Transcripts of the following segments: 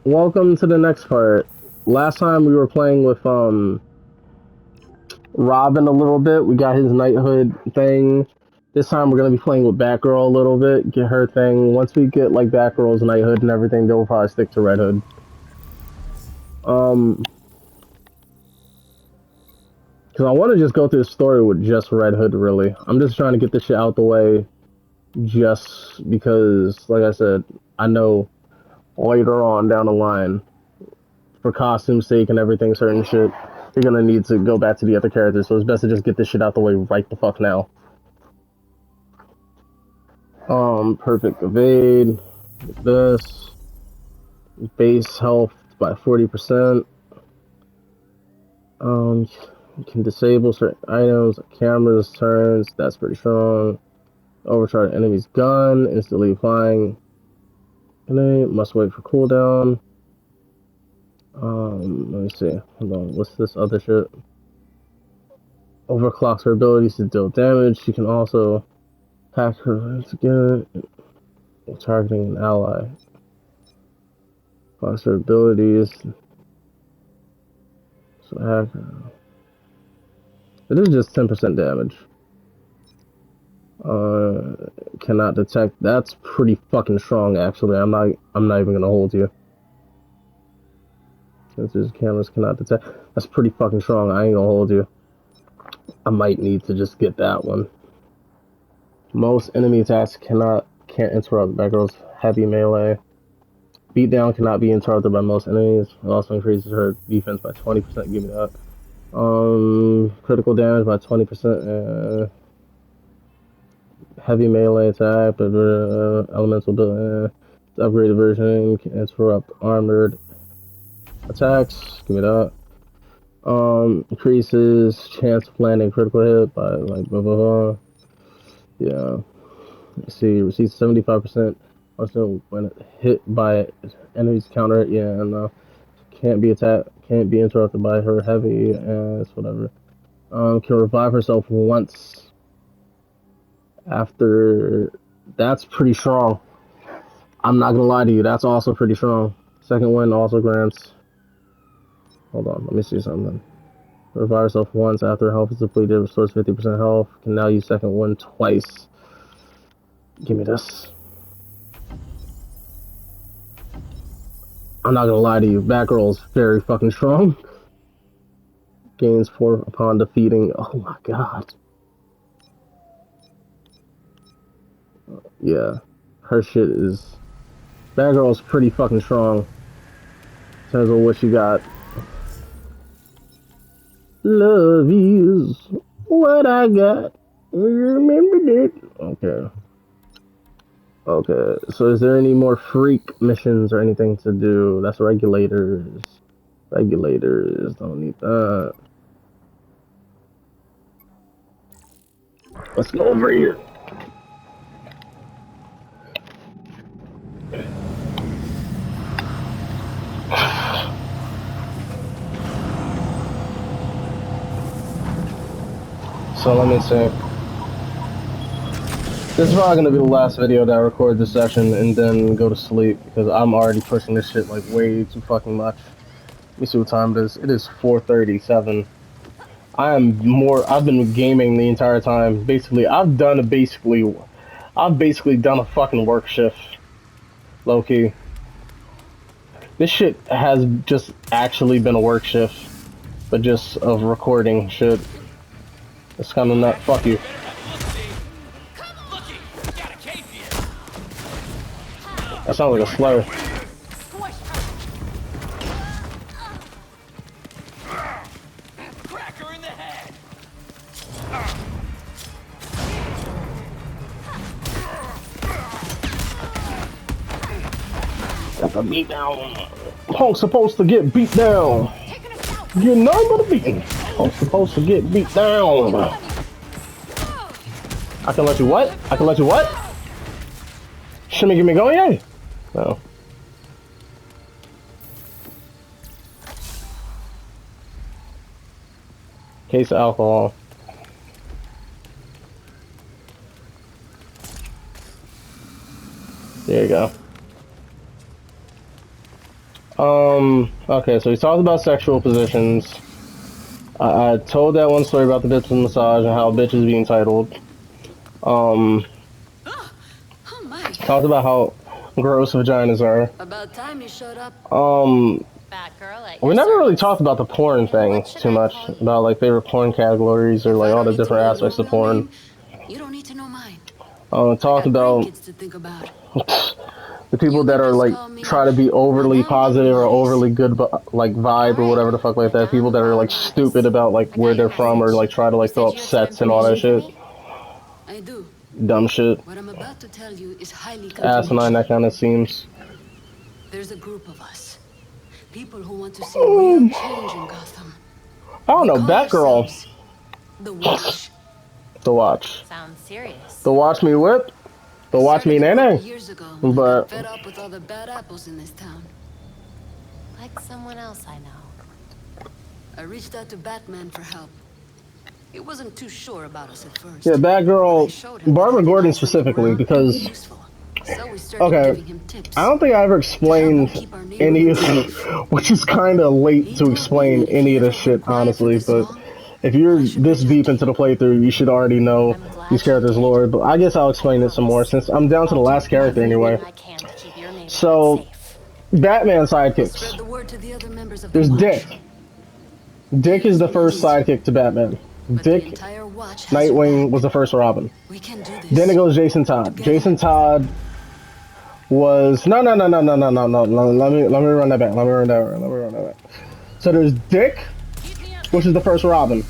welcome to the next part. Last time we were playing with Robin a little bit. We got his knighthood thing. This time we're gonna be playing with Batgirl a little bit. Get her thing. Once we get like Batgirl's knighthood and everything, then we'll probably stick to Red Hood. Because I want to just go through the story with just Red Hood. Really, I'm just trying to get this shit out the way. Just because, like I said, I know later on down the line, for costume's sake and everything, certain shit, you're gonna need to go back to the other characters. So it's best to just get this shit out the way right the fuck now. Perfect evade. This base health by 40%. You can disable certain items, cameras, turns. That's pretty strong. Overcharge enemy's gun, instantly flying. Must wait for cooldown. Let me see. Hold on. What's this other shit? Overclocks her abilities to deal damage. She can also hack her lance again, targeting an ally. Clocks her abilities. So hack her. It is just 10% damage. Cannot detect. That's pretty fucking strong, actually. I'm not even gonna hold you. Sensors, cameras cannot detect. That's pretty fucking strong. I ain't gonna hold you. I might need to just get that one. Most enemy attacks can't interrupt Batgirl's heavy melee. Beatdown cannot be interrupted by most enemies. It also increases her defense by 20%. Give me that. Critical damage by 20%. Heavy melee attack, but elemental upgraded version can interrupt armored attacks. Give me that. Increases chance of landing critical hit by like blah blah blah. Yeah. Let's see, receives 75%. Also, when hit by enemies counter, yeah, no, can't be attacked, can't be interrupted by her heavy ass, whatever. Can revive herself once after. That's pretty strong. I'm not gonna lie to you, that's also pretty strong. Second one also grants. Hold on, let me see something. Revive herself once after health is depleted, restores 50% health. Can now use second one twice. Give me this. I'm not gonna lie to you, Batgirl is very fucking strong. Gains 4 upon defeating. Oh my god. Yeah. Her shit is. Batgirl's pretty fucking strong. In terms of what she got. Love is what I got. Remember that. Okay. Okay. So is there any more freak missions or anything to do? That's regulators. Regulators. Don't need that. Let's go over here. So let me see. This is probably gonna be the last video that I record this session and then go to sleep because I'm already pushing this shit like way too fucking much. Let me see what time it is. It is 4:37. I've been gaming the entire time. Basically, I've basically done a fucking work shift. Low key. This shit has just actually been a work shift, but just of recording shit. It's kind of not. Fuck you. That sounds like a slur. Cracker in the head. Got the beat down. Punk's supposed to get beat down. You're not gonna beat me. Punk's supposed to get beat down. I can let you what? I can let you what? Shimmy, give me go, yay. No. Case of alcohol. There you go. Okay, so he talked about sexual positions. I told that one story about the bitch with massage and how a bitch is being titled. Um, Oh my. talked about how gross vaginas are. About time you showed up. Batgirl at We your never really service. talked about the porn And thing what should too I much, call you? about like favorite porn categories or If like I all don't the need to different know your aspects of real porn. name, you don't need to know mine. I Talked got about grandkids to think about. the people You that can are just like call me try to be overly Madame positive or Bermudez. overly good, like vibe or Alright, whatever the fuck like that. People Madame that are like Balmaris. stupid about like I where got your they're from or message. like try to You like throw said up you had some sets and all that information for shit. me? I do. Dumb shit. What I'm about to tell you is highly Asinine, confidential. that kind of seems. There's a group of us. People who want to see real I change in Gotham. don't We know. call Batgirl. ourselves the Watch. The watch. Sounds serious. The watch me whip. The I watch me started the group nene. years ago when I got But fed up with all the bad apples in this town. Like someone else I know. I reached out to Batman for help. He wasn't too sure about us at yeah, first. But I Batgirl. showed him that Barbara having Gordon eyes on the specifically ground could be because useful. So we started okay, giving him I tips don't think I ever to help him explained keep our any neighborhood of safe. which is kind of late He to told me explain that if he any of ever this shit, went quiet for honestly. this But long, if you're I should this reach out deep to into the him. playthrough, you should already know I'm these glad you characters' did. lore. But I guess I'll I explain it some more promise. since I'm down to I'll the do last character everything anyway. I can to keep your neighborhood So, safe. Batman I'll spread sidekicks. the word to the other members of the There's Watch. Dick. Dick is Here's the what we first need. sidekick to Batman. But the Dick, entire Watch has your Nightwing was back. the first Robin. We can do Then it this. goes Jason Todd. Together. Jason Todd was no. Let me run that back. So there's Dick, which is the first Robin.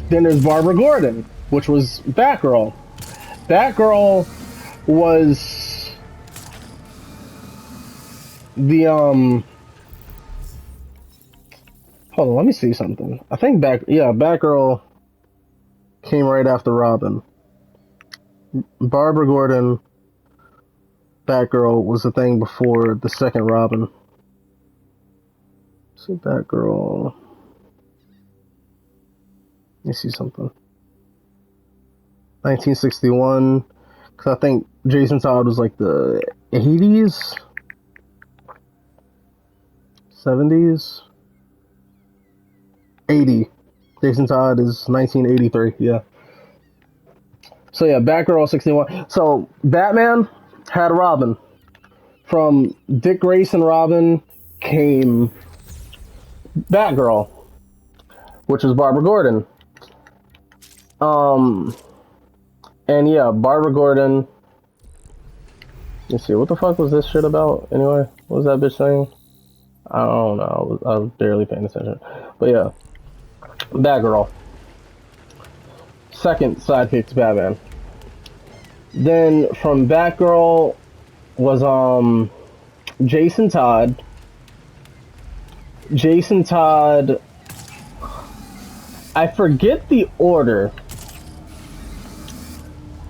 Then there's Barbara Gordon, which was Batgirl. Batgirl was the Hold on, let me see something. I think Batgirl came right after Robin. Barbara Gordon, Batgirl was the thing before the second Robin. See Batgirl. Let me see something. 1961. Because I think Jason Todd was like the 80s? 70s? 80. Jason Todd is 1983, yeah. So yeah, Batgirl 61. So Batman had Robin. From Dick Grayson Robin came Batgirl, which was Barbara Gordon. Um, and yeah, Barbara Gordon. Let's see, what the fuck was this shit about anyway? What was that bitch saying? I don't know. I was barely paying attention. But yeah, Batgirl. Second sidekick to Batman. Then from Batgirl was Jason Todd. Jason Todd. I forget the order.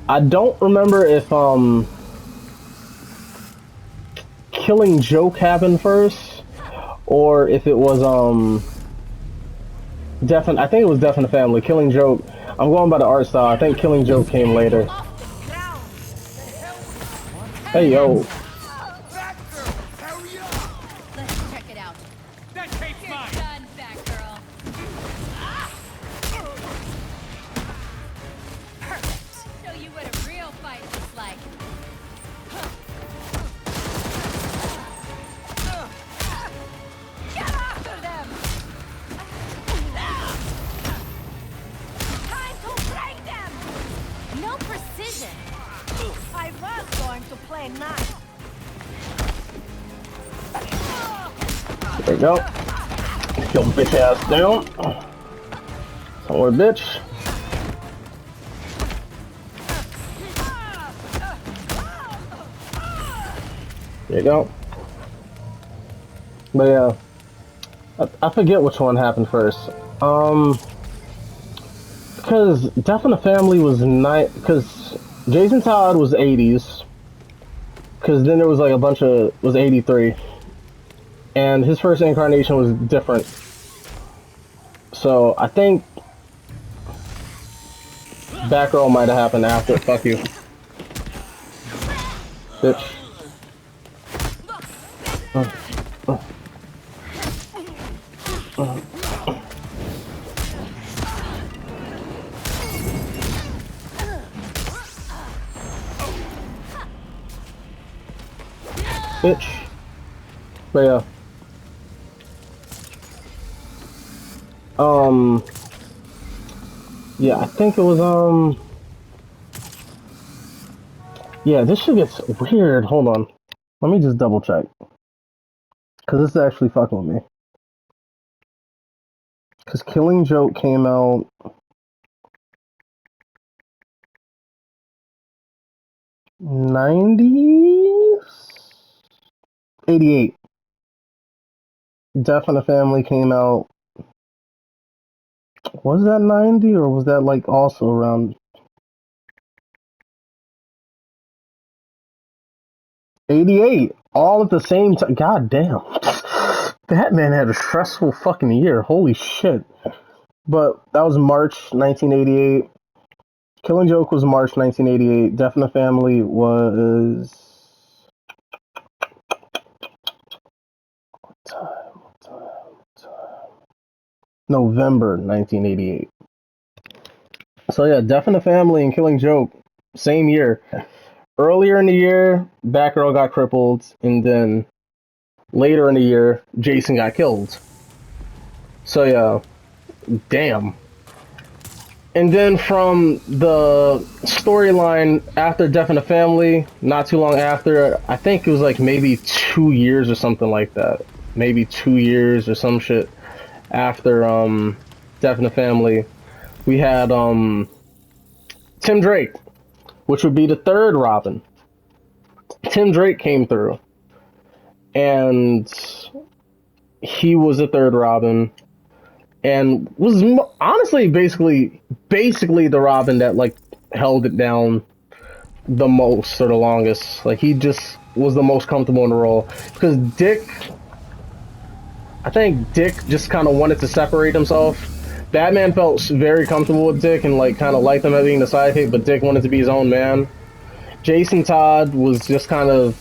I don't remember if Killing Joke happened first or if it was I think it was Death in the Family. Killing Joke. I'm going by the art style. I think Killing Joke came later. Hey yo. Let's check it out. That tape's You're mine! done, Batgirl. Perfect. Show you what a real fight looks like. Get after them! Time to break them! No precision. I was going to play nice. There you go. Kill the bitch ass down. Somewhere, bitch. There you go. But yeah, I forget which one happened first. Because Death in the Family was because Jason Todd was 80s. Because then there was like a bunch of was 83, and his first incarnation was different. So I think Batgirl might have happened after. Fuck you, bitch. Bitch. But yeah. Yeah, I think it was, yeah, this shit gets weird. Hold on. Let me just double check. Because this is actually fucking with me. Because Killing Joke came out '90s, '88. Death in the Family came out. Was that '90 or was that like also around '88? All at the same time. God damn. Batman had a stressful fucking year. Holy shit. But that was March 1988. Killing Joke was March 1988. Death in the Family was November 1988. So yeah, Death in the Family and Killing Joke, same year. Earlier in the year, Batgirl got crippled, and then later in the year, Jason got killed. So yeah, damn. And then from the storyline after Death in the Family, not too long after, I think it was like maybe 2 years or something like that. Maybe 2 years or some shit after Death in the Family, we had Tim Drake, which would be the third Robin. Tim Drake came through, and he was the third Robin, and was honestly basically the Robin that like held it down the most or the longest. Like he just was the most comfortable in the role because I think Dick just kind of wanted to separate himself. Batman felt very comfortable with Dick and like kind of liked him as being the sidekick, but Dick wanted to be his own man. Jason Todd was just kind of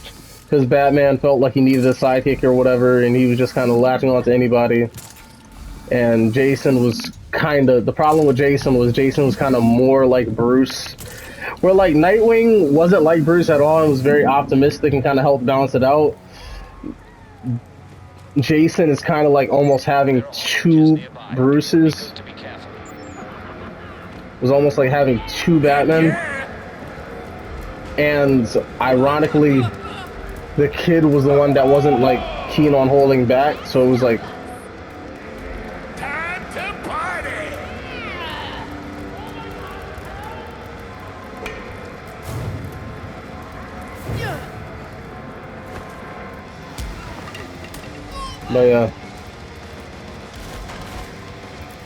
because Batman felt like he needed a sidekick or whatever, and he was just kind of latching on to anybody. And Jason was kind of the problem with Jason was kind of more like Bruce, where like Nightwing wasn't like Bruce at all and was very optimistic and kind of helped balance it out. Jason is kind of like almost having two Bruces. It was almost like having two Batmen. And ironically, the kid was the one that wasn't like keen on holding back, so it was like Time to party! but yeah.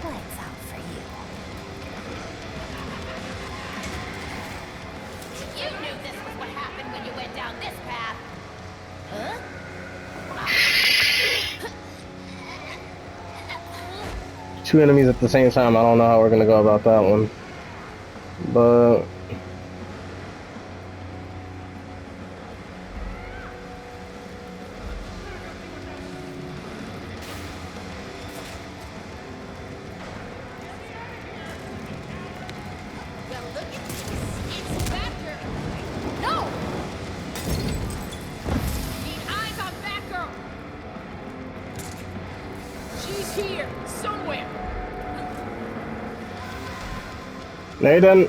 Lights out for you. You knew this was what happened when you went down this path. Huh? Two enemies at the same time. I don't know how we're gonna go about that one. But Well, look at this. It's Batgirl. No! Need eyes on Batgirl. She's here, somewhere. Nathan,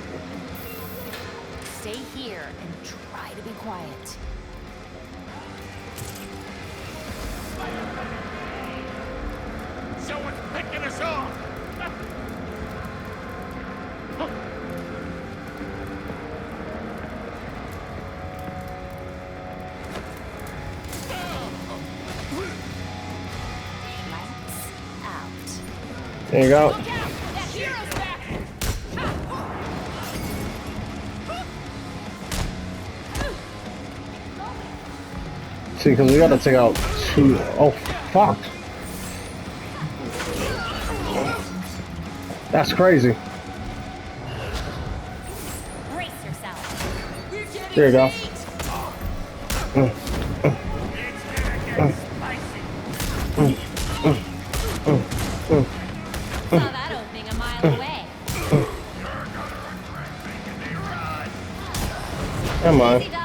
Stay here and try to be quiet. Someone's picking us off! Lights out. there you go. Look out! That hero's back! See, because we gotta take out two. Oh, fuck. That's crazy. Brace yourself. There you go. It's gonna get spicy! saw that opening a mile away. Come on. Easy dodge.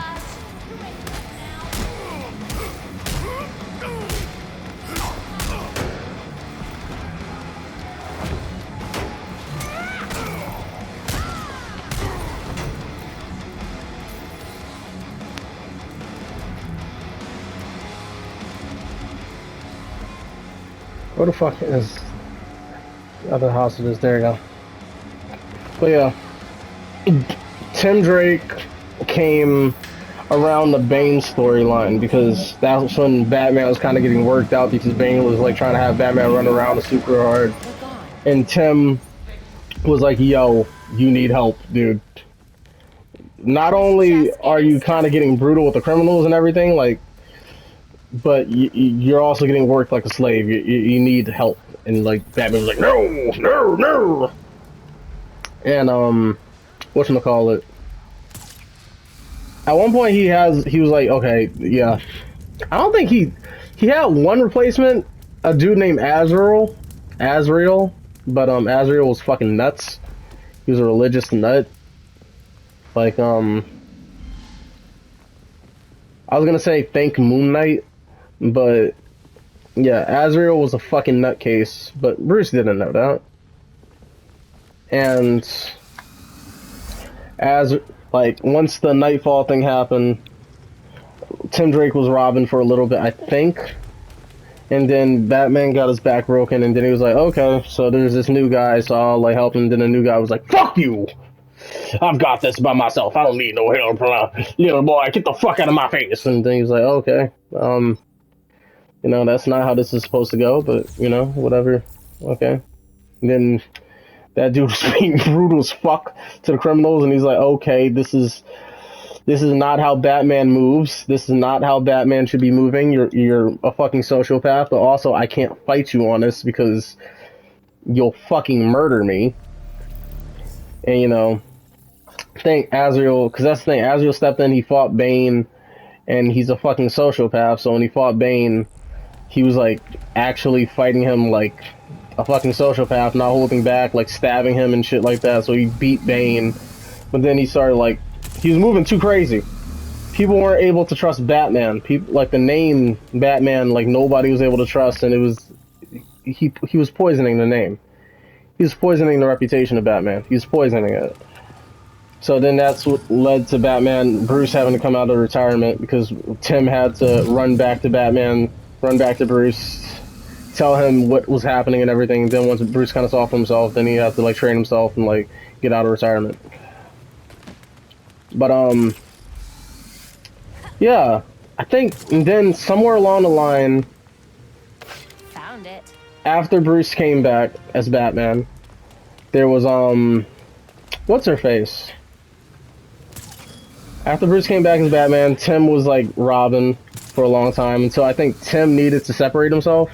Where the fuck is the other hostages? There you go. But yeah, Tim Drake came around the Bane storyline because that's when Batman was kind of getting worked out because Bane was like trying to have Batman run around super hard, and Tim was like, "Yo, you need help, dude. Not only are you kind of getting brutal with the criminals and everything, like, but you're also getting worked like a slave. You need help." And like Batman was like, "No, no, no." And whatchamacallit, at one point he was like, okay, yeah. I don't think he had one replacement, a dude named Azrael, but Azrael was fucking nuts. He was a religious nut. Like I was gonna say thank Moon Knight, but yeah, Azrael was a fucking nutcase, but Bruce didn't know that. And as like once the Nightfall thing happened, Tim Drake was Robin for a little bit, I think, and then Batman got his back broken, and then he was like, okay, so there's this new guy, so I'll like help him. And then the new guy was like, fuck you, I've got this by myself, I don't need no help, little boy, get the fuck out of my face. And then he was like, okay, you know, that's not how this is supposed to go, but you know, whatever, okay. And then that dude was being brutal as fuck to the criminals, and he's like, okay, this is not how Batman moves. This is not how Batman should be moving. You're a fucking sociopath, but also I can't fight you on this because you'll fucking murder me. And you know, I think Azrael, because that's the thing, Azrael stepped in, he fought Bane, and he's a fucking sociopath, so when he fought Bane, he was like actually fighting him like a fucking sociopath, not holding back, like stabbing him and shit like that, so he beat Bane. But then he started like, he was moving too crazy. People weren't able to trust Batman. People, like the name Batman, like nobody was able to trust, and it was, he was poisoning the name. He was poisoning the reputation of Batman. He was poisoning it. So then that's what led to Bruce having to come out of retirement because Tim had to run back to Bruce, tell him what was happening and everything. Then once Bruce kind of saw for himself, then he had to like train himself and like get out of retirement. But yeah, I think, and then somewhere along the line, Found it. after Bruce came back as Batman, there was what's her face? After Bruce came back as Batman, Tim was like Robin for a long time until I think Tim needed to separate himself.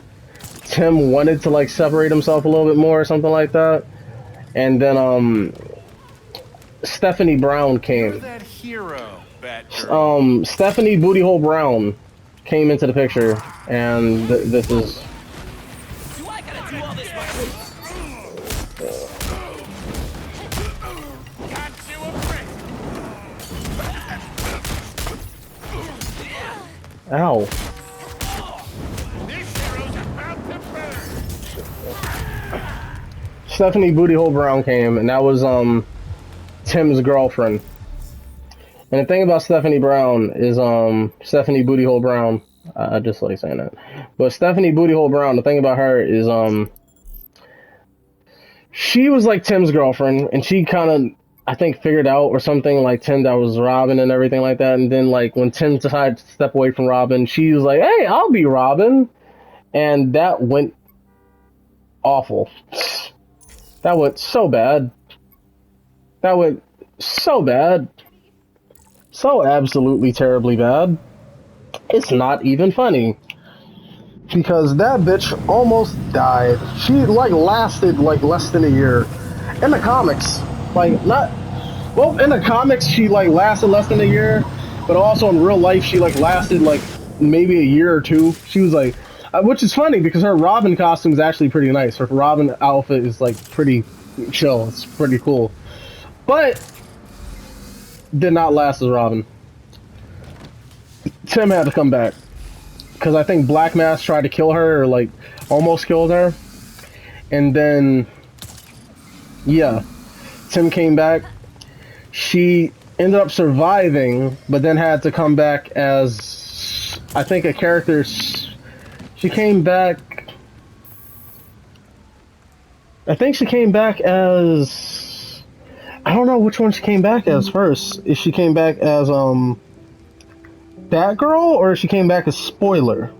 Tim wanted to like separate himself a little bit more or something like that. And then Stephanie Brown came. You're that hero, Batgirl. Stephanie Bootyhole Brown came into the picture, and this is. Do I gotta do all this myself? Got you a friend. Ow. This hero's about to burn. Stephanie Bootyhole Brown came, and that was Tim's girlfriend. And the thing about Stephanie Brown is Stephanie Bootyhole Brown. I just like saying that. But Stephanie Bootyhole Brown, the thing about her is she was like Tim's girlfriend, and she kind of, I think, figured out or something like Tim that was Robin and everything like that. And then like when Tim decided to step away from Robin, she was like, "Hey, I'll be Robin," and that went awful. That went so bad. That went so bad. So absolutely terribly bad. It's not even funny. Because that bitch almost died. She like lasted like less than a year. In the comics, like not, well, in the comics she like lasted less than a year, but also in real life she like lasted like maybe a year or two. She was like, Which is funny because her Robin costume is actually pretty nice. Her Robin outfit is like pretty chill. It's pretty cool, but did not last as Robin. Tim had to come back because I think Black Mask tried to kill her, or like almost killed her, and then yeah, Tim came back. She ended up surviving, but then had to come back as, I think, a character. She came back. I think she came back as. I don't know which one she came back as first. If she came back as Batgirl, or if she came back as Spoiler.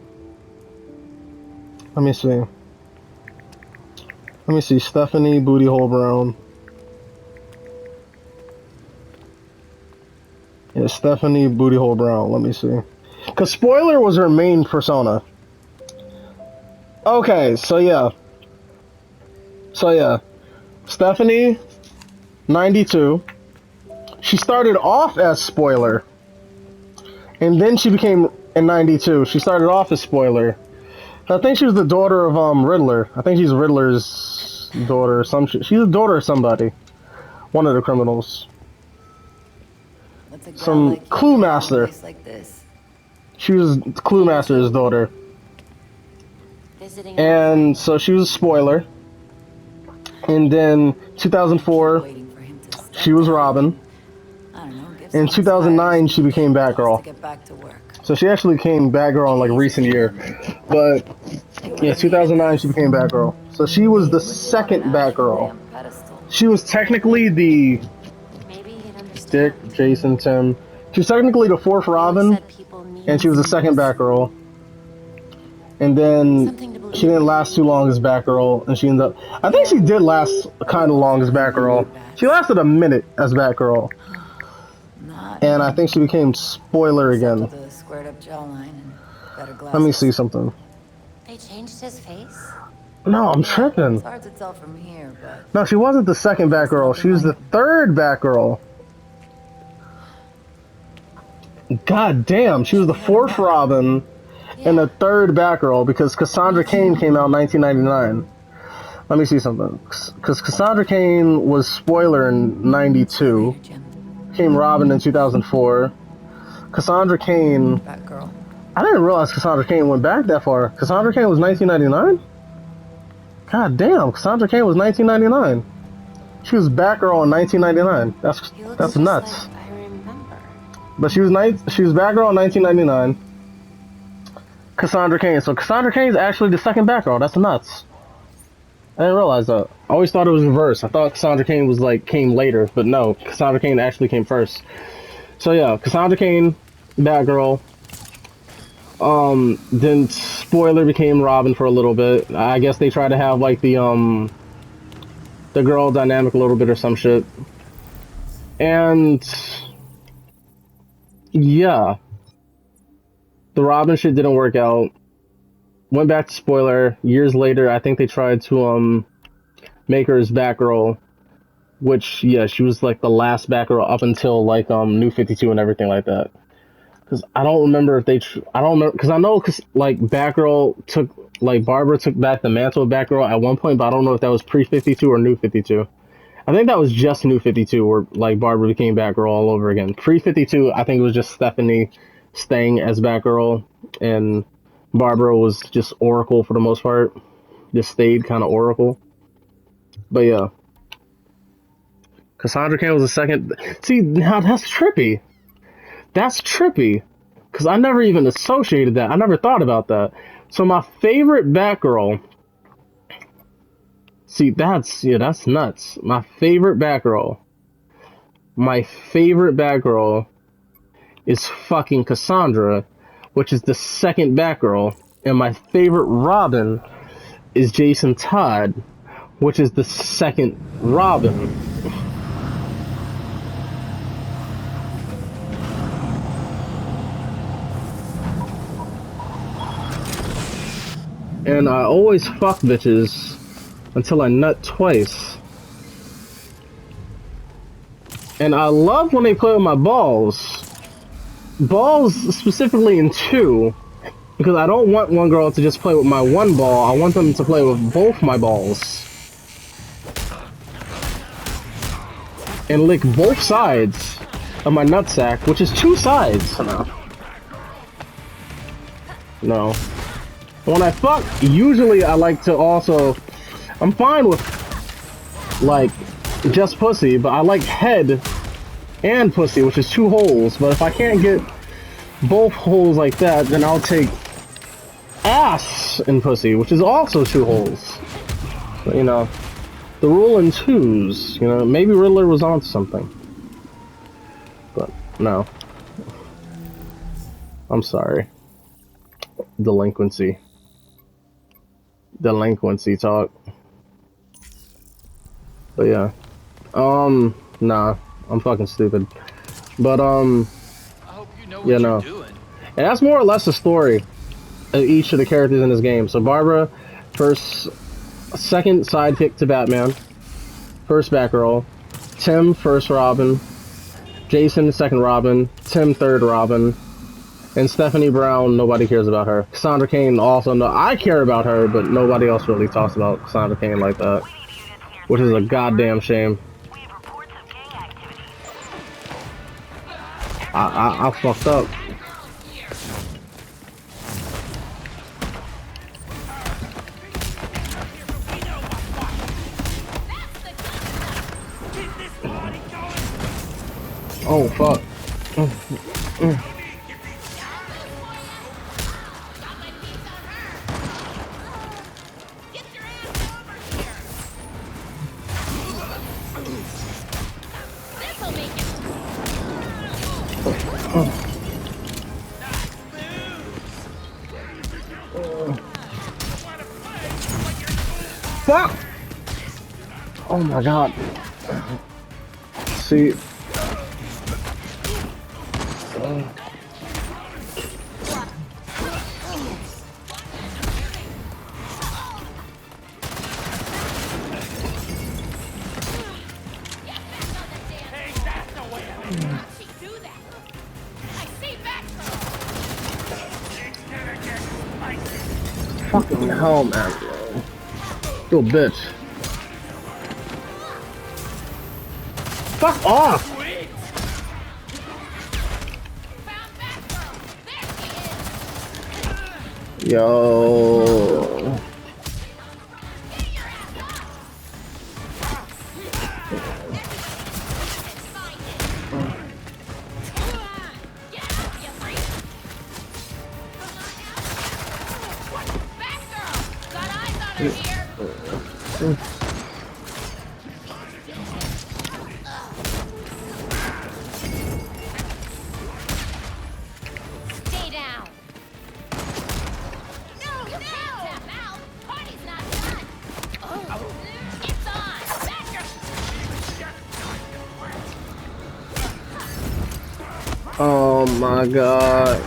Let me see. Let me see. Stephanie Booty Hole Brown. Yeah, Stephanie Booty Hole Brown. Let me see. Because Spoiler was her main persona. Okay, so yeah. Stephanie, 92. She started off as Spoiler. And then she became, in 92, she started off as Spoiler. I think she was the daughter of Riddler. I think she's Riddler's daughter or some shit. She's the daughter of somebody. One of the criminals. Some like Clue Master. like this. She was Clue Master's daughter. Visiting And so she was a Spoiler. And then 2004, Waiting for him to step she was down. Robin. I don't know, give In some 2009, she became inspiration to Batgirl. get back to work. So she actually became Batgirl in like recent year. But yeah, 2009 she became Batgirl. So she was the second Batgirl. She was technically the maybe he'd understand. Dick, Jason, Tim. She was technically the fourth Robin, and she was the second Batgirl. And then she didn't last too long as Batgirl, and she ended up. I think she did last kind of long as Batgirl. She lasted a minute as Batgirl, and I think she became Spoiler again. The squared up jawline and better glasses. Let me see something. They changed his face? No, I'm tripping. It's hard to tell from here, but No, she wasn't the second Batgirl. She was the third Batgirl. God damn, she was the fourth Robin and the third Batgirl because Cassandra Cain came out in 1999. Let me see something. Because Cassandra Cain was Spoiler in 92. Came Robin in 2004. Cassandra Cain... Batgirl. I didn't realize Cassandra Cain went back that far. Cassandra Cain was 1999? God damn, Cassandra Cain was 1999. She was Batgirl in 1999. That's nuts. Like I remember. But she was Batgirl in 1999. Cassandra Cain. So Cassandra Cain is actually the second Batgirl. That's nuts. I didn't realize that. I always thought it was reversed. I thought Cassandra Cain was came later, but no, Cassandra Cain actually came first. So yeah, Cassandra Cain, Batgirl. Then Spoiler became Robin for a little bit. I guess they tried to have the girl dynamic a little bit or some shit. And yeah, the Robin shit didn't work out. Went back to Spoiler. Years later, I think they tried to make her as Batgirl, which yeah, she was like the last Batgirl up until New 52 and everything like that. Because I don't remember if I don't remember, because I know Batgirl took Barbara took back the mantle of Batgirl at one point, but I don't know if that was pre 52 or New 52. I think that was just New 52 where Barbara became Batgirl all over again. Pre 52, I think it was just Stephanie staying as Batgirl, and Barbara was just Oracle for the most part. Just stayed kind of Oracle. But yeah. Cassandra Cain was the second. See, now that's trippy. That's trippy. Because I never even associated that. I never thought about that. So my favorite Batgirl. See, that's nuts. My favorite Batgirl is fucking Cassandra, which is the second Batgirl. And my favorite Robin is Jason Todd, which is the second Robin. And I always fuck bitches until I nut twice. And I love when they play with my balls. Balls specifically in 2. Because I don't want one girl to just play with my one ball. I want them to play with both my balls. And lick both sides of my nutsack, which is 2 sides. No. No. When I fuck, usually I like to also... I'm fine with, like, just pussy, but I like head and pussy, which is 2 holes. But if I can't get both holes like that, then I'll take ass and pussy, which is also 2 holes. But, you know, the rule in 2s. You know, maybe Riddler was onto something. But, no. I'm sorry. Delinquency talk. But yeah. Nah. I'm fucking stupid. But, I hope you know what yeah, you're no. doing. And that's more or less the story of each of the characters in this game. So Barbara, second sidekick to Batman. First Batgirl. Tim, first Robin. Jason, second Robin. Tim, third Robin. And Stephanie Brown, nobody cares about her. Cassandra Cain, also, no, I care about her, but nobody else really talks about Cassandra Cain like that. Which is a goddamn shame. I fucked up. Oh, fuck. Fuck! Oh my god. See. Fucking hell, man. You bitch. Fuck off! Yo. Stay down. No, no. Tap out. Party's not done. Oh, it's on. Batgirl. Oh my god.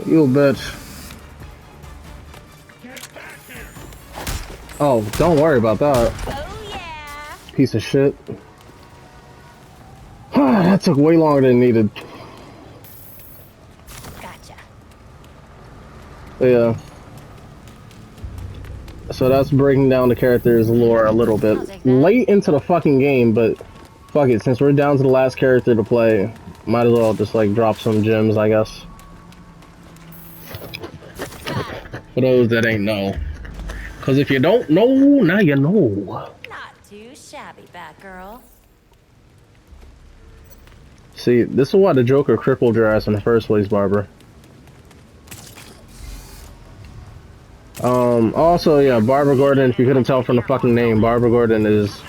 You bitch. Oh, don't worry about that. Oh yeah. Piece of shit. That took way longer than needed. Gotcha. Yeah. So that's breaking down the character's lore a little bit. Late into the fucking game, but fuck it, since we're down to the last character to play, might as well just like drop some gems, I guess. For those that ain't know. Cause if you don't know, now you know. Not too shabby, Batgirl. See, this is why the Joker crippled your ass in the first place, Barbara. Also, yeah, Barbara Gordon, if you couldn't tell from the fucking name, Barbara Gordon is...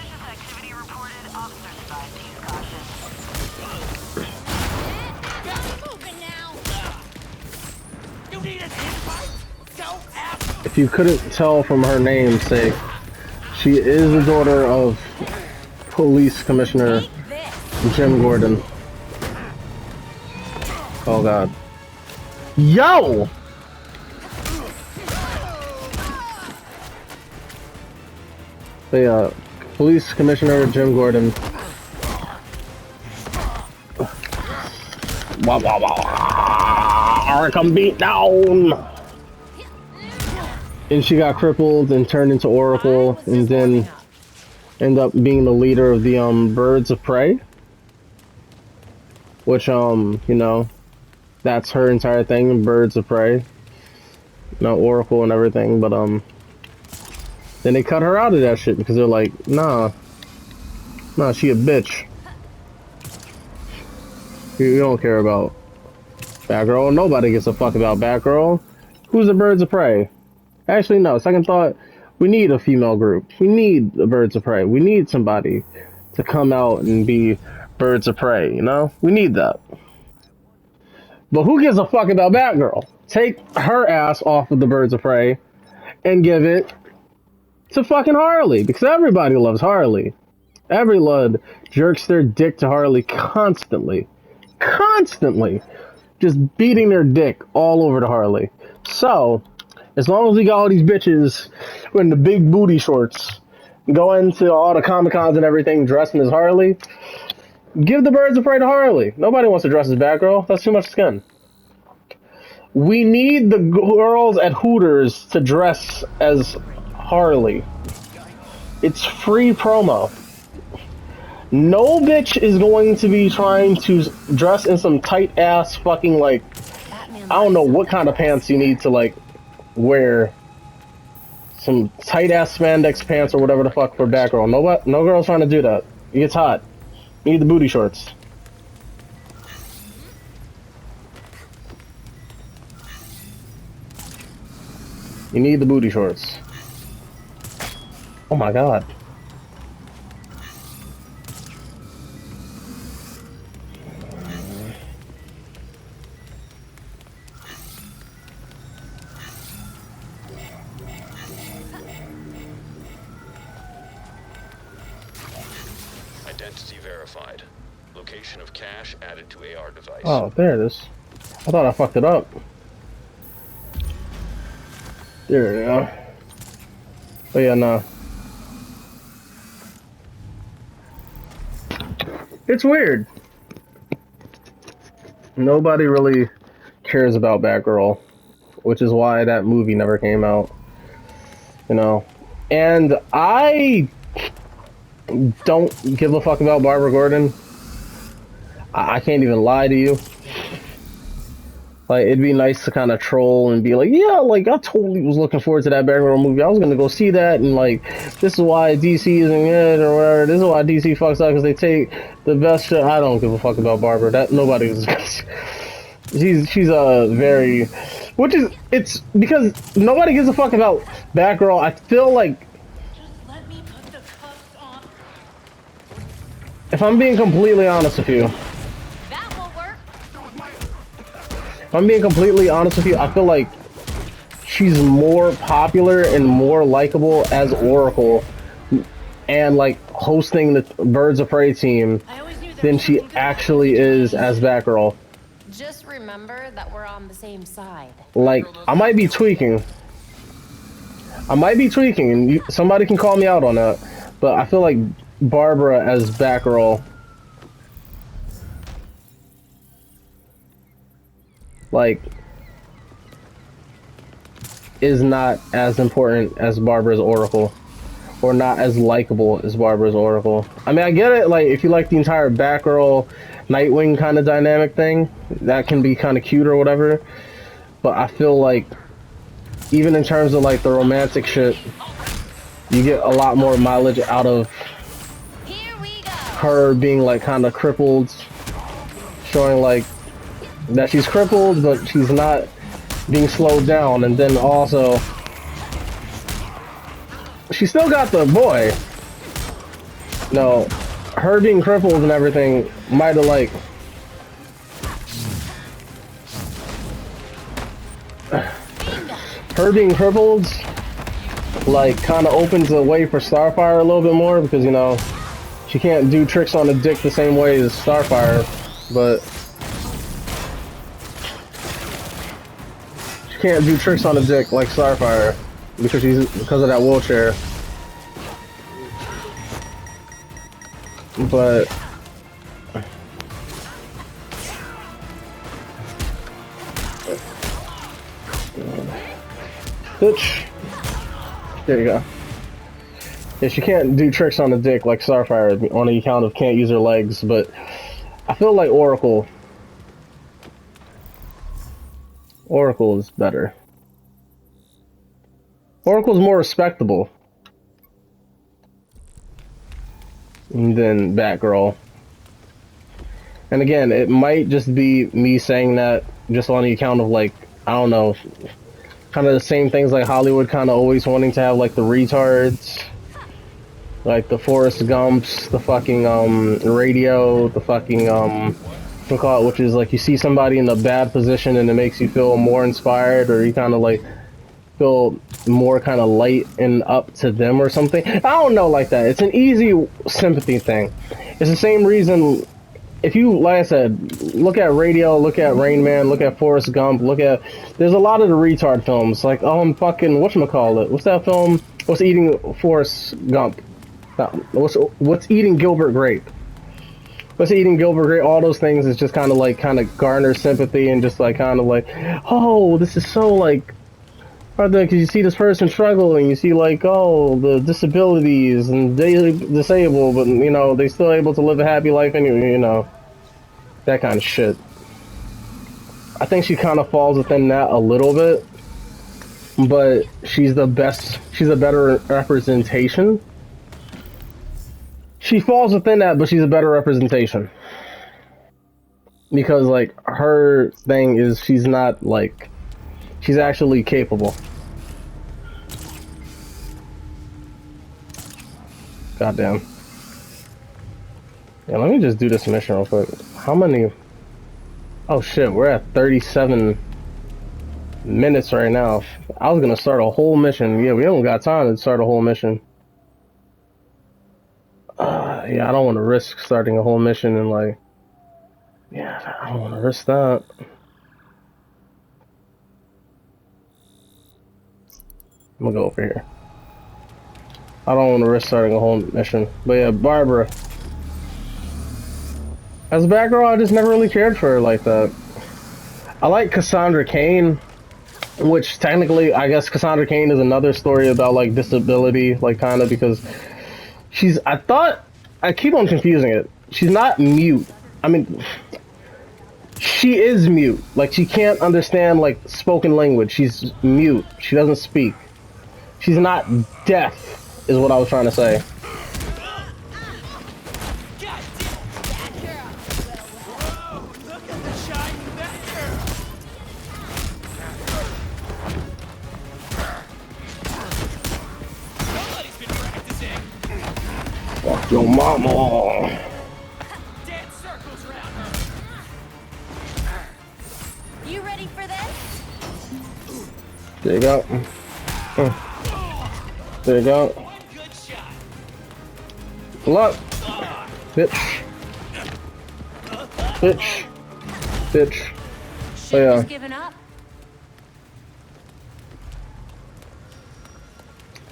If you couldn't tell from her namesake, she is the daughter of Police Commissioner Jim Gordon. Oh god. Yo! But yeah, Police Commissioner Jim Gordon. Wah, wah, wah. Arkham beat down. And she got crippled and turned into Oracle, and then end up being the leader of the Birds of Prey, which you know, that's her entire thing, Birds of Prey, you know, Oracle and everything. But then they cut her out of that shit because they're like, nah, she a bitch. You don't care about Batgirl. Nobody gives a fuck about Batgirl. Who's the Birds of Prey? Actually, no. Second thought, we need a female group. We need the Birds of Prey. We need somebody to come out and be Birds of Prey, you know? We need that. But who gives a fuck about Batgirl? Take her ass off of the Birds of Prey and give it to fucking Harley, because everybody loves Harley. Every lud jerks their dick to Harley constantly. Constantly. Just beating their dick all over to Harley. So, as long as we got all these bitches in the big booty shorts, going to all the Comic-Cons and everything dressing as Harley, give the Birds of Prey to Harley. Nobody wants to dress as Batgirl. That's too much skin. We need the girls at Hooters to dress as Harley. It's free promo. No bitch is going to be trying to dress in some tight ass fucking, like, I don't know what kind of pants you need to, like, wear some tight ass spandex pants or whatever the fuck for Batgirl. No girl's trying to do that. It gets hot. You need the booty shorts. You need the booty shorts. Oh my god. Identity verified. Location of cache added to AR device. Oh, there it is. I thought I fucked it up. There we go. But yeah, no. It's weird. Nobody really cares about Batgirl, which is why that movie never came out. You know? And I don't give a fuck about Barbara Gordon. I can't even lie to you. Like, it'd be nice to kind of troll and be like, yeah, like, I totally was looking forward to that Batgirl movie. I was gonna go see that, and, like, this is why DC isn't good, or whatever. This is why DC fucks up, because they take the best shit. I don't give a fuck about Barbara. That, nobody is... she's a very... Which is... It's because nobody gives a fuck about Batgirl. I feel like... Just let me put the cuffs on. If I'm being completely honest with you... That will work. If I'm being completely honest with you, I feel like she's more popular and more likable as Oracle and, like, hosting the Birds of Prey team than she actually is as Batgirl. Just remember that we're on the same side. Like, I might be tweaking. And somebody can call me out on that. But I feel like Barbara as Batgirl, like, is not as important as Barbara's Oracle, or not as likable as Barbara's Oracle. I mean, I get it, like, if you like the entire Batgirl Nightwing kind of dynamic thing, that can be kind of cute or whatever, but I feel like even in terms of, like, the romantic shit, you get a lot more mileage out of her being, like, kind of crippled, showing, like, that she's crippled, but she's not being slowed down, and then also she still got the boy. No, her being crippled and everything might have, like, her being crippled, like, kind of opens the way for Starfire a little bit more, because, you know, she can't do tricks on the dick the same way as Starfire, but can't do tricks on a dick like Starfire because of that wheelchair. but bitch. There you go. Yeah, she can't do tricks on the dick like Starfire on the account of can't use her legs, but I feel like Oracle is better. Oracle's more respectable than Batgirl. And again, it might just be me saying that just on the account of, like, I don't know, kind of the same things like Hollywood kind of always wanting to have, like, the retards, like the Forrest Gumps, the fucking radio, the fucking which is like you see somebody in a bad position and it makes you feel more inspired, or you kind of like feel more kind of light and up to them or something. I don't know, like that. It's an easy sympathy thing. It's the same reason if you, like I said, look at Radio, look at Rain Man, look at Forrest Gump, there's a lot of the retard films, like, fucking, whatchamacallit, what's that film? What's Eating Forrest Gump? What's Eating Gilbert Grape? What's Eating Gilbert Grape? All those things is just kind of garner sympathy and just like kind of like, oh, this is so like, because you see this person struggling, you see like, oh, the disabilities and they disabled, but you know they still able to live a happy life anyway, you know, that kind of shit. I think she kind of falls within that a little bit, but she's the best. She's a better representation. She falls within that, but she's a better representation. Because, like, her thing is she's not, like, she's actually capable. Goddamn. Yeah, let me just do this mission real quick. How many? Oh shit, we're at 37 minutes right now. I was gonna start a whole mission. Yeah, we don't got time to start a whole mission. Yeah, I don't want to risk starting a whole mission and like, yeah, I don't want to risk that. I'm gonna go over here. I don't want to risk starting a whole mission. But yeah, Barbara. As a Batgirl, I just never really cared for her like that. I like Cassandra Cain, which technically, I guess Cassandra Cain is another story about like disability, like kind of because I keep on confusing it. She's not mute. I mean, she is mute. Like, she can't understand, like, spoken language. She's mute. She doesn't speak. She's not deaf, is what I was trying to say. Fuck your mama. You ready for this? There you go. There you go. Look. Bitch. Bitch. Bitch. Oh yeah. Giving up?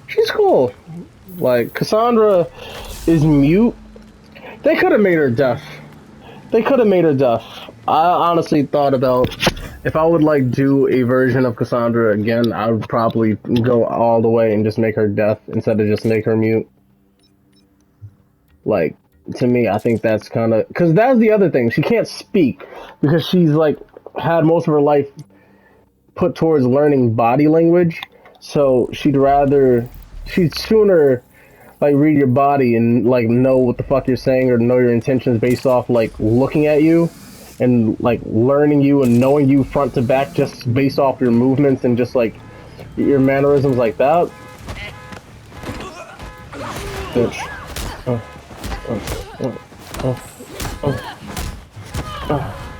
She's cool. Like, Cassandra is mute. They could have made her deaf. They could have made her deaf. I honestly thought about if I would like do a version of Cassandra again, I would probably go all the way and just make her deaf instead of just make her mute. Like, to me, I think that's kind of, because that's the other thing. She can't speak because she's like had most of her life put towards learning body language. So she'd sooner like read your body and like know what the fuck you're saying or know your intentions based off like looking at you and like learning you and knowing you front to back just based off your movements and just like your mannerisms like that. Bitch.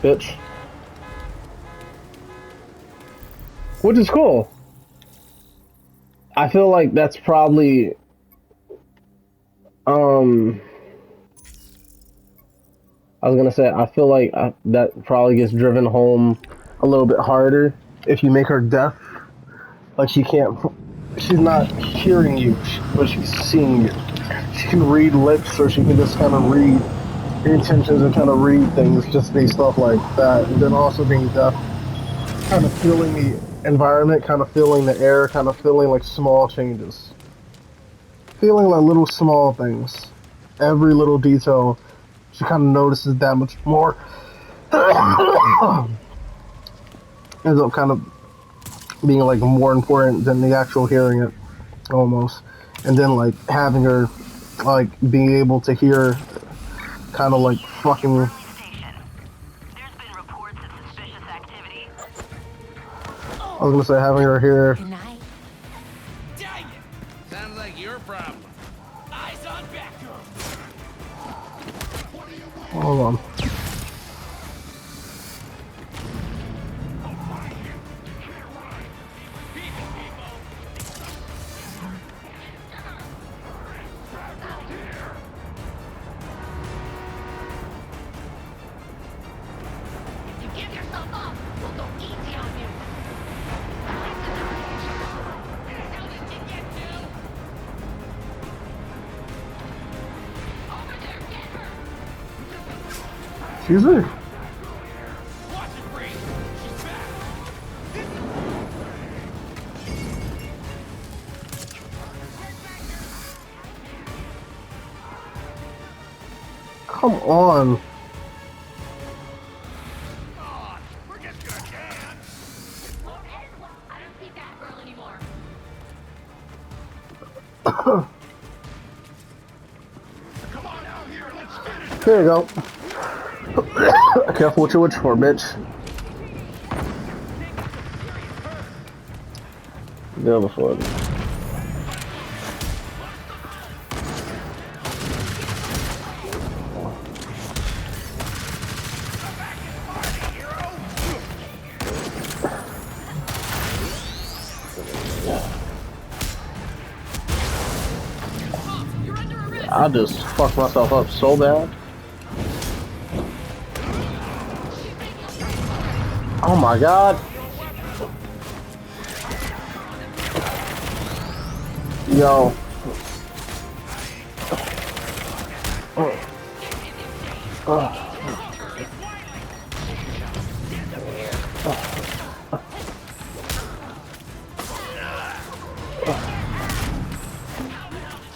Bitch. Which is cool. I feel like that's probably I was gonna say, I feel like that probably gets driven home a little bit harder if you make her deaf. Like, she's not hearing you, but she's seeing you. she can read lips, or she can just kind of read your intentions and kind of read things just based off like that. And then also being deaf, kind of feeling the environment, kind of feeling the air, kind of feeling like small changes, feeling like little small things. Every little detail, she kind of notices that much more. Ends up kind of being like more important than the actual hearing it, almost. And then like having her like being able to hear kind of like fucking. I was gonna say having her hear. Good night. Dang it! Sounds like your problem. Eyes on Batgirl. Hold on. If you give yourself up, we'll go easy on you. How did you get to? Over there, get her! Excuse me. Watch it, Bree. She's back. Come on. We're just gonna dance. Won't end well. I don't see Batgirl anymore. Come on out here. Let's finish. There you go. Careful what you wish for, bitch. The other foot. I just fucked myself up so bad. Oh my god. Yo.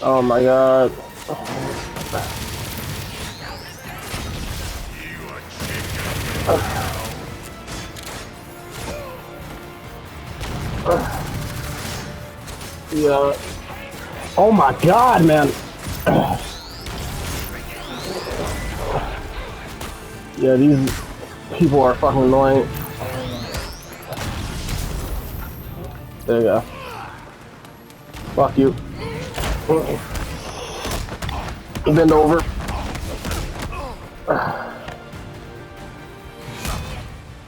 Oh my god. Yeah. Oh my god, man. Yeah, these people are fucking annoying. There you go. Fuck you. Bend over.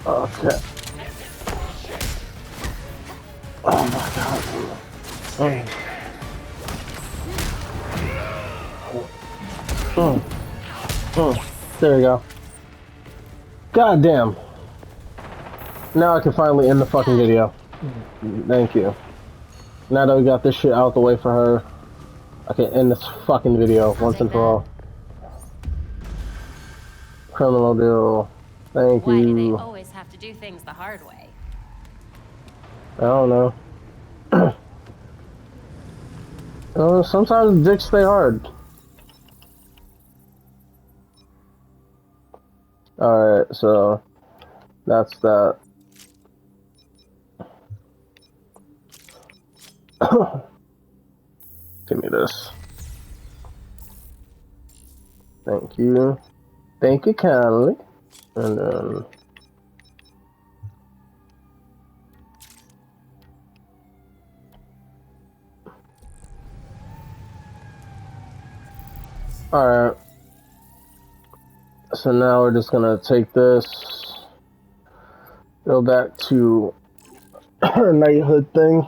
Okay. Oh my god. There you go. God damn. Now I can finally end the fucking video. Thank you. Now that we got this shit out the way for her, I can end this fucking video once and for all. Criminal deal. Thank Why do they you. always have to do things the hard way? I don't know. Sometimes dicks stay hard. Alright, so that's that. Give me this. Thank you. Thank you kindly. And then alright. So now we're just gonna take this, go back to our knighthood thing,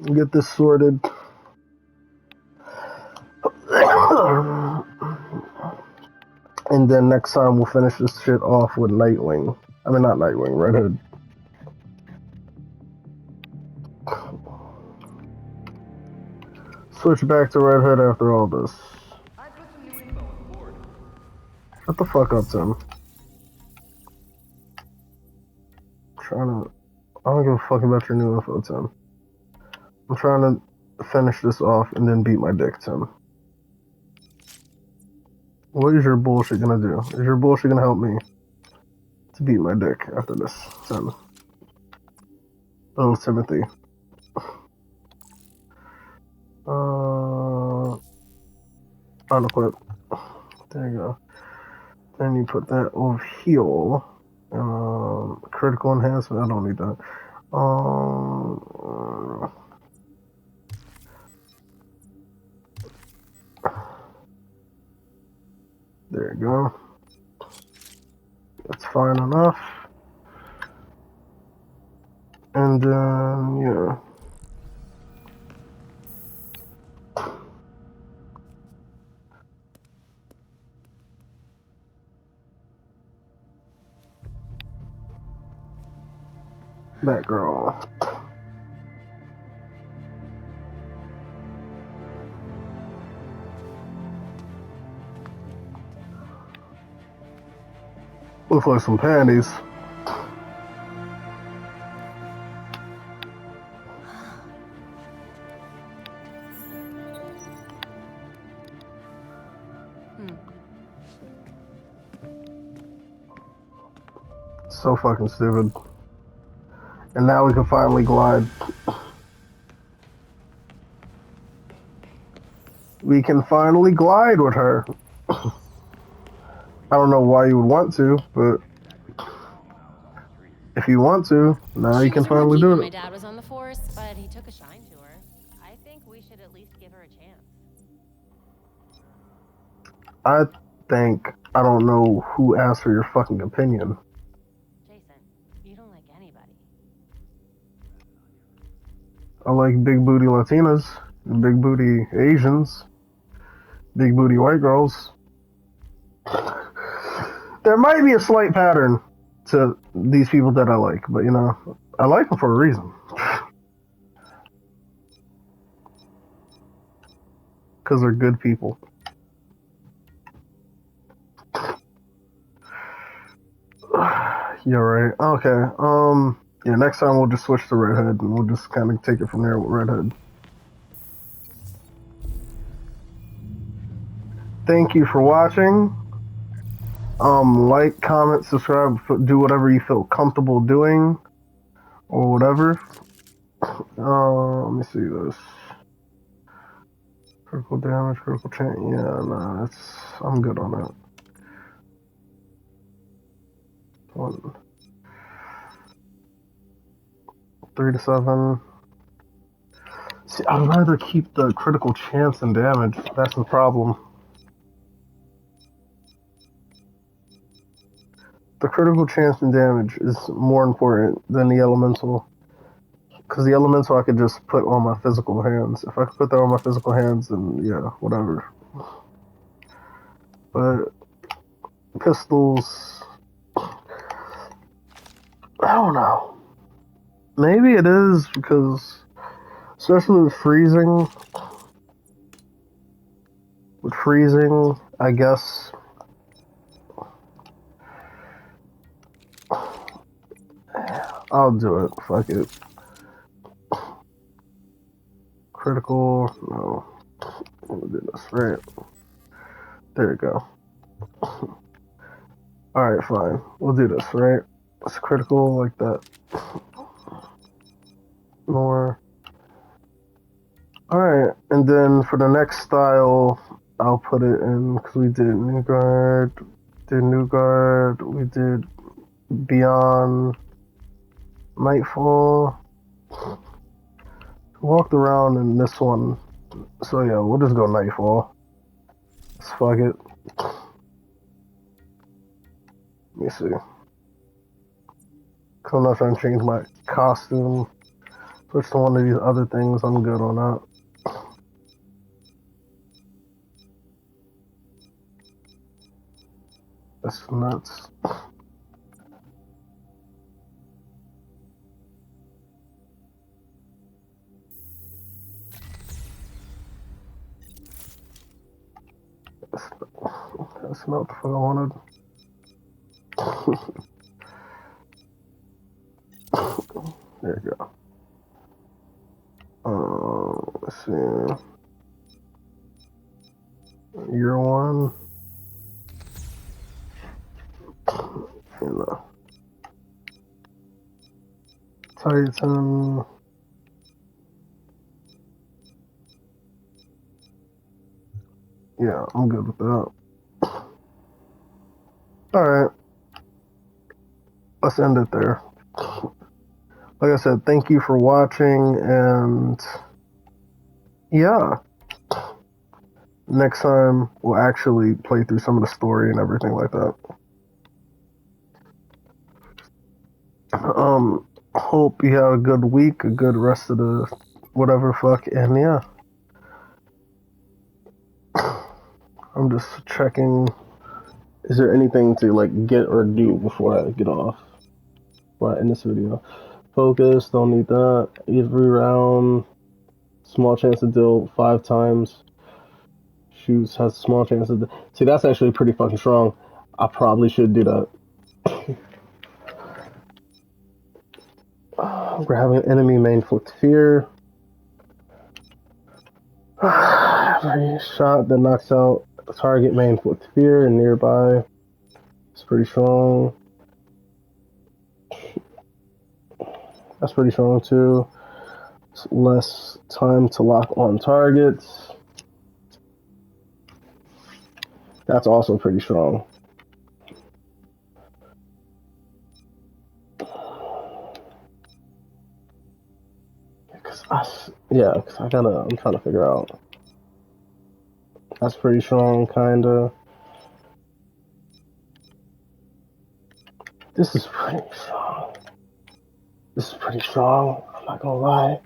and get this sorted. And then next time we'll finish this shit off with Nightwing. I mean, not Nightwing, Red Hood. switch back to Red Hood after all this. I put some new info on the board. Shut the fuck up, Tim. I don't give a fuck about your new info, Tim. I'm trying to finish this off and then beat my dick, Tim. What is your bullshit gonna do? Is your bullshit gonna help me to beat my dick after this, Tim? Little Timothy. Unequip. There you go. Then you put that over here. Critical enhancement. I don't need that. There you go. That's fine enough. And then, yeah. Batgirl. Looks like some panties. So fucking stupid. And now we can finally glide. We can finally glide with her. I don't know why you would want to, but if you want to, now you can finally do it. My dad was on the force, but he took a shine to her. I think we should at least give her a chance. I don't know who asked for your fucking opinion. Jason, you don't like anybody. I like big booty Latinas, big booty Asians, big booty white girls. There might be a slight pattern to these people that I like, but you know, I like them for a reason. Because they're good people. Yeah, right. Okay. Yeah, next time we'll just switch to Red Hood and we'll just kind of take it from there with Red Hood. Thank you for watching. Like, comment, subscribe, do whatever you feel comfortable doing, or whatever. Let me see this. Critical damage, critical chance. Yeah, nah, I'm good on that. 3 to 7. See, I'd rather keep the critical chance and damage. That's the problem. The critical chance and damage is more important than the elemental. Because the elemental I could just put on my physical hands. If I could put that on my physical hands, then yeah, whatever. But pistols, I don't know. Maybe it is because, especially with freezing, I guess. I'll do it. Fuck it. Critical. No. We'll do this, right? There you go. Alright, fine. We'll do this, right? It's critical like that. More. Alright, and then for the next style, I'll put it in, because we did New Guard, we did Beyond Nightfall. Walked around in this one, so yeah, we'll just go Nightfall. Let's fuck it. Let me see. Cause I'm not trying to change my costume. Switch to one of these other things, I'm good on that. That's nuts. That's not the fuck I wanted. There you go. Let's see. Year one. And, Titan. Yeah, I'm good with that. Alright. Let's end it there. Like I said, thank you for watching, and yeah. Next time, we'll actually play through some of the story and everything like that. Hope you have a good week, a good rest of the whatever fuck, and yeah. I'm just checking. Is there anything to like get or do before I get off? Before I end this video. Focus, don't need that. Every round, small chance to deal 5 times. Shoots has a small chance to. See, that's actually pretty fucking strong. I probably should do that. Grabbing an enemy may inflict fear. Every shot that knocks out a target may inflict fear and nearby. It's pretty strong. That's pretty strong too. It's less time to lock on targets. That's also pretty strong. Cause I'm trying to figure out. That's pretty strong, kinda. This is pretty strong. This is pretty strong, I'm not gonna lie.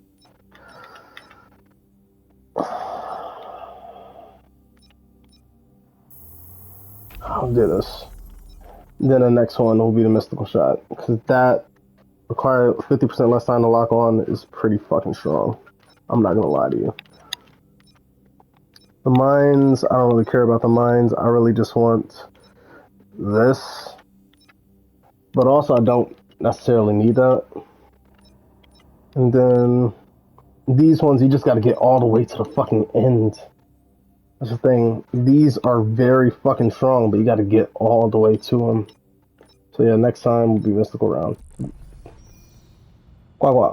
I'll do this. Then the next one will be the mystical shot, because that requires 50% less time to lock on is pretty fucking strong. I'm not gonna lie to you. The mines, I don't really care about the mines. I really just want this. But also I don't necessarily need that. And then these ones, you just gotta get all the way to the fucking end. That's the thing. These are very fucking strong, but you gotta get all the way to them. So yeah, next time will be mystical round. Quack quack.